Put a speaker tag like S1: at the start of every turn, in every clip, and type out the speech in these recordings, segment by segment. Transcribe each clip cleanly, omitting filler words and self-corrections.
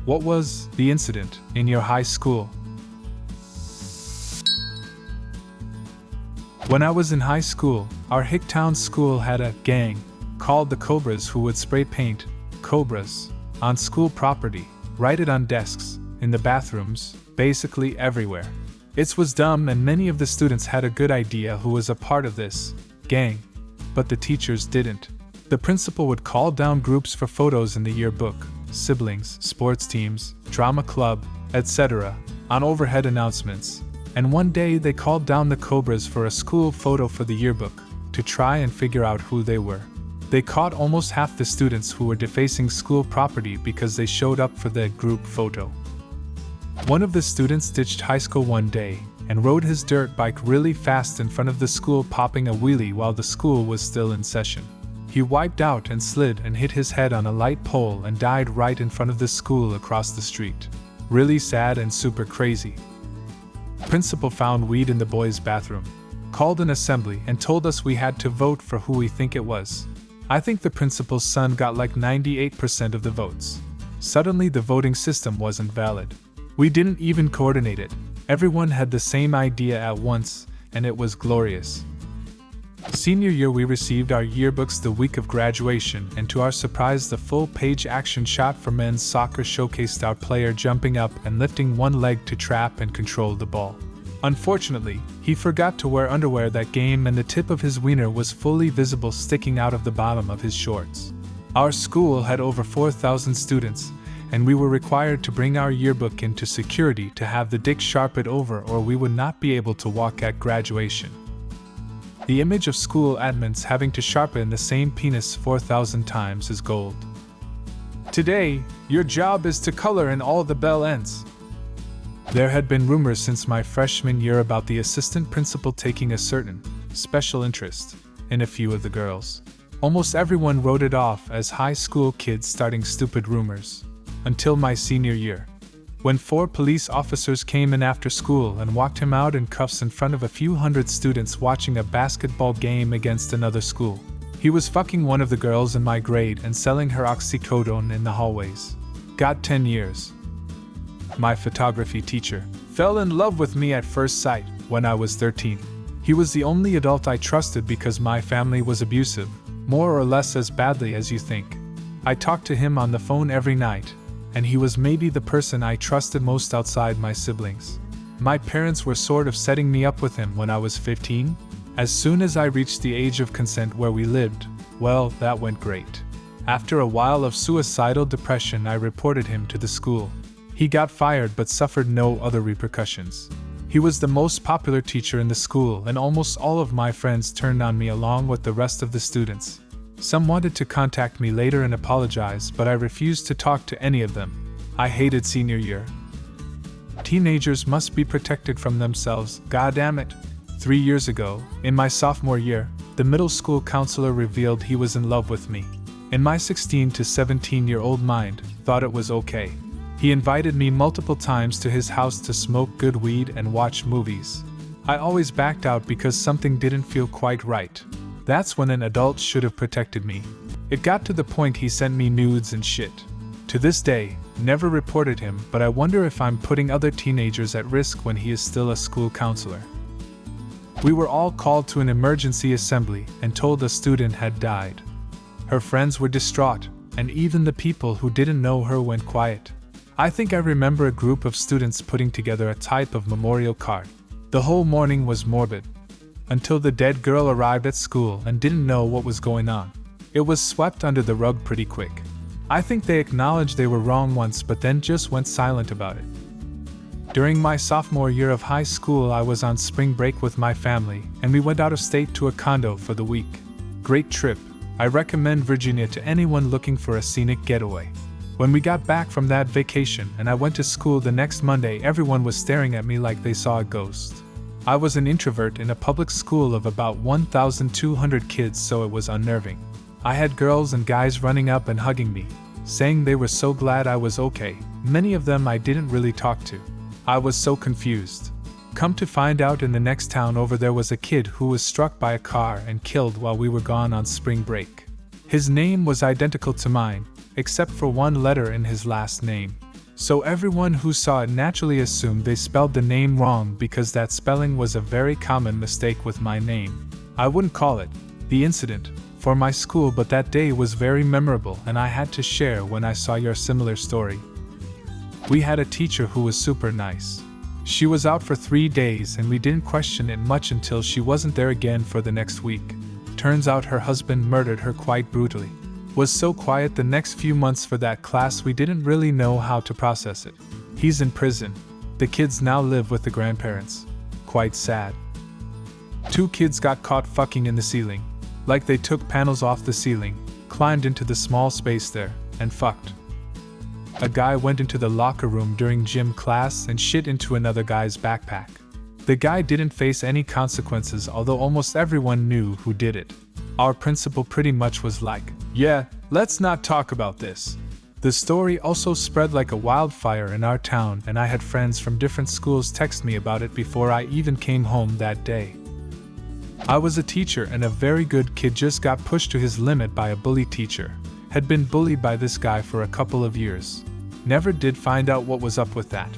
S1: What was the incident in your high school? When I was in high school, our Hicktown school had a gang called the Cobras who would spray paint cobras on school property, write it on desks, in the bathrooms, basically everywhere. It was dumb and many of the students had a good idea who was a part of this gang, but the teachers didn't. The principal would call down groups for photos in the yearbook, siblings, sports teams, drama club, etc., on overhead announcements, and one day they called down the Cobras for a school photo for the yearbook, to try and figure out who they were. They caught almost half the students who were defacing school property because they showed up for the group photo. One of the students ditched high school one day and rode his dirt bike really fast in front of the school, popping a wheelie while the school was still in session. He wiped out and slid and hit his head on a light pole and died right in front of the school across the street. Really sad and super crazy. Principal found weed in the boys' bathroom, called an assembly and told us we had to vote for who we think it was. I think the principal's son got like 98% of the votes. Suddenly the voting system wasn't valid. We didn't even coordinate it. Everyone had the same idea at once, and it was glorious. Senior year we received our yearbooks the week of graduation, and to our surprise the full-page action shot for men's soccer showcased our player jumping up and lifting one leg to trap and control the ball. Unfortunately, he forgot to wear underwear that game and the tip of his wiener was fully visible sticking out of the bottom of his shorts. Our school had over 4,000 students, and we were required to bring our yearbook into security to have the dick sharp it over or we would not be able to walk at graduation. The image of school admins having to sharpen the same penis 4,000 times is gold. Today, your job is to color in all the bell ends. There had been rumors since my freshman year about the assistant principal taking a certain special interest in a few of the girls. Almost everyone wrote it off as high school kids starting stupid rumors. Until my senior year, when 4 police officers came in after school and walked him out in cuffs in front of a few hundred students watching a basketball game against another school. He was fucking one of the girls in my grade and selling her oxycodone in the hallways. Got 10 years. My photography teacher fell in love with me at first sight when I was 13. He was the only adult I trusted because my family was abusive, more or less as badly as you think. I talked to him on the phone every night, and he was maybe the person I trusted most outside my siblings. My parents were sort of setting me up with him when I was 15. As soon as I reached the age of consent where we lived, well, that went great. After a while of suicidal depression, I reported him to the school. He got fired but suffered no other repercussions. He was the most popular teacher in the school, and almost all of my friends turned on me along with the rest of the students. Some wanted to contact me later and apologize, but I refused to talk to any of them. I hated senior year. Teenagers must be protected from themselves, goddammit. 3 years ago, in my sophomore year, the middle school counselor revealed he was in love with me. In my 16 to 17-year-old mind, thought it was okay. He invited me multiple times to his house to smoke good weed and watch movies. I always backed out because something didn't feel quite right. That's when an adult should have protected me. It got to the point he sent me nudes and shit. To this day, never reported him, but I wonder if I'm putting other teenagers at risk when he is still a school counselor. We were all called to an emergency assembly and told a student had died. Her friends were distraught, and even the people who didn't know her went quiet. I think I remember a group of students putting together a type of memorial card. The whole morning was morbid, until the dead girl arrived at school and didn't know what was going on. It was swept under the rug pretty quick. I think they acknowledged they were wrong once but then just went silent about it. During my sophomore year of high school, I was on spring break with my family, and we went out of state to a condo for the week. Great trip. I recommend Virginia to anyone looking for a scenic getaway. When we got back from that vacation and I went to school the next Monday, everyone was staring at me like they saw a ghost. I was an introvert in a public school of about 1,200 kids, so it was unnerving. I had girls and guys running up and hugging me, saying they were so glad I was okay. Many of them I didn't really talk to. I was so confused. Come to find out, in the next town over there was a kid who was struck by a car and killed while we were gone on spring break. His name was identical to mine, except for one letter in his last name. So everyone who saw it naturally assumed they spelled the name wrong because that spelling was a very common mistake with my name. I wouldn't call it the incident for my school, but that day was very memorable and I had to share when I saw your similar story. We had a teacher who was super nice. She was out for 3 days and we didn't question it much until she wasn't there again for the next week. Turns out her husband murdered her quite brutally. Was so quiet the next few months for that class we didn't really know how to process it. He's in prison. The kids now live with the grandparents. Quite sad. 2 kids got caught fucking in the ceiling. Like they took panels off the ceiling, climbed into the small space there, and fucked. A guy went into the locker room during gym class and shit into another guy's backpack. The guy didn't face any consequences, although almost everyone knew who did it. Our principal pretty much was like, "Yeah, let's not talk about this." The story also spread like a wildfire in our town, and I had friends from different schools text me about it before I even came home that day. I was a teacher and a very good kid just got pushed to his limit by a bully teacher. Had been bullied by this guy for a couple of years. Never did find out what was up with that.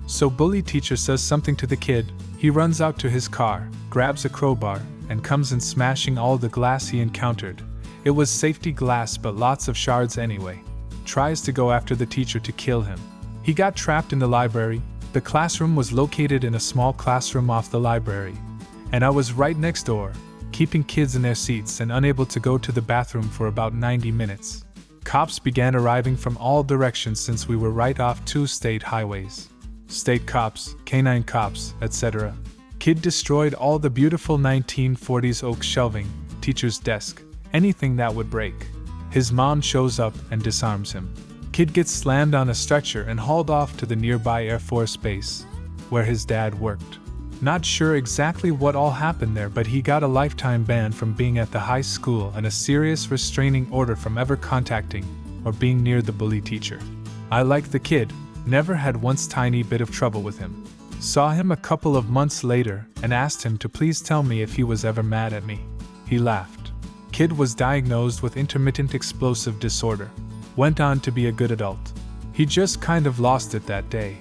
S1: So bully teacher says something to the kid, he runs out to his car, grabs a crowbar, and comes in smashing all the glass he encountered. It was safety glass but lots of shards anyway. Tries to go after the teacher to kill him. He got trapped in the library. The classroom was located in a small classroom off the library. And I was right next door, keeping kids in their seats and unable to go to the bathroom for about 90 minutes. Cops began arriving from all directions since we were right off 2 state highways. State cops, canine cops, etc. Kid destroyed all the beautiful 1940s oak shelving, teacher's desk, anything that would break. His mom shows up and disarms him. Kid gets slammed on a stretcher and hauled off to the nearby Air Force Base, where his dad worked. Not sure exactly what all happened there, but he got a lifetime ban from being at the high school and a serious restraining order from ever contacting or being near the bully teacher. I liked the kid, never had once tiny bit of trouble with him. Saw him a couple of months later and asked him to please tell me if he was ever mad at me. He laughed. Kid was diagnosed with intermittent explosive disorder. Went on to be a good adult. He just kind of lost it that day.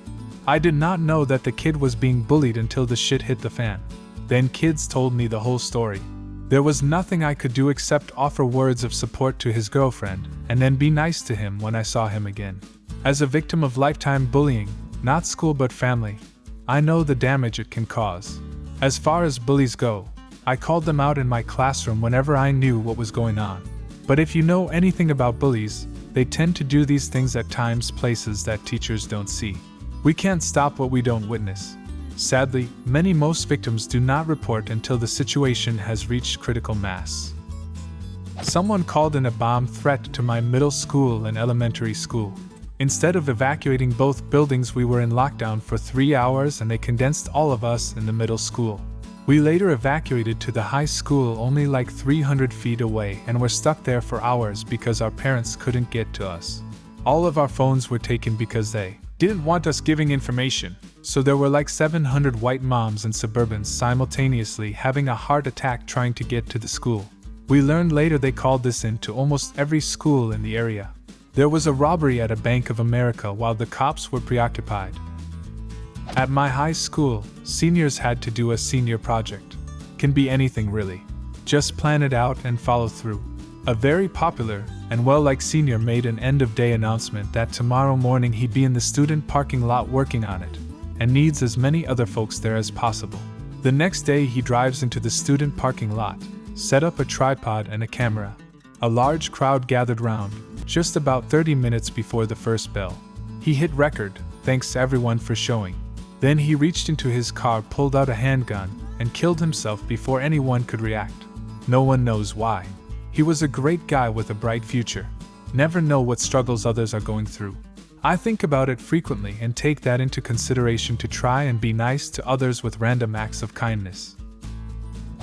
S1: I did not know that the kid was being bullied until the shit hit the fan. Then kids told me the whole story. There was nothing I could do except offer words of support to his girlfriend, and then be nice to him when I saw him again. As a victim of lifetime bullying, not school but family, I know the damage it can cause. As far as bullies go, I called them out in my classroom whenever I knew what was going on. But if you know anything about bullies, they tend to do these things at times, places that teachers don't see. We can't stop what we don't witness. Sadly, most victims do not report until the situation has reached critical mass. Someone called in a bomb threat to my middle school and elementary school. Instead of evacuating both buildings, we were in lockdown for 3 hours and they condensed all of us in the middle school. We later evacuated to the high school only like 300 feet away and were stuck there for hours because our parents couldn't get to us. All of our phones were taken because they didn't want us giving information, so there were like 700 white moms and suburbans simultaneously having a heart attack trying to get to the school. We learned later they called this in to almost every school in the area. There was a robbery at a Bank of America while the cops were preoccupied. At my high school, seniors had to do a senior project. Can be anything really. Just plan it out and follow through. A very popular and well-liked senior made an end-of-day announcement that tomorrow morning he'd be in the student parking lot working on it, and needs as many other folks there as possible. The next day he drives into the student parking lot, set up a tripod and a camera. A large crowd gathered round, just about 30 minutes before the first bell. He hit record, thanks everyone for showing. Then he reached into his car, pulled out a handgun, and killed himself before anyone could react. No one knows why. He was a great guy with a bright future. Never know what struggles others are going through. I think about it frequently and take that into consideration to try and be nice to others with random acts of kindness.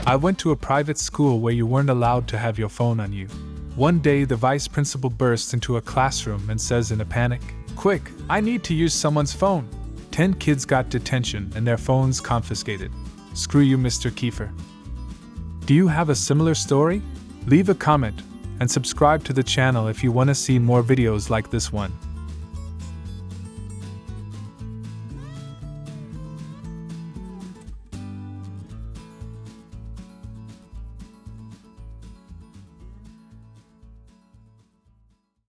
S1: I went to a private school where you weren't allowed to have your phone on you. One day the vice principal bursts into a classroom and says in a panic, "Quick, I need to use someone's phone." 10 kids got detention and their phones confiscated. Screw you, Mr. Kiefer. Do you have a similar story? Leave a comment and subscribe to the channel if you want to see more videos like this one.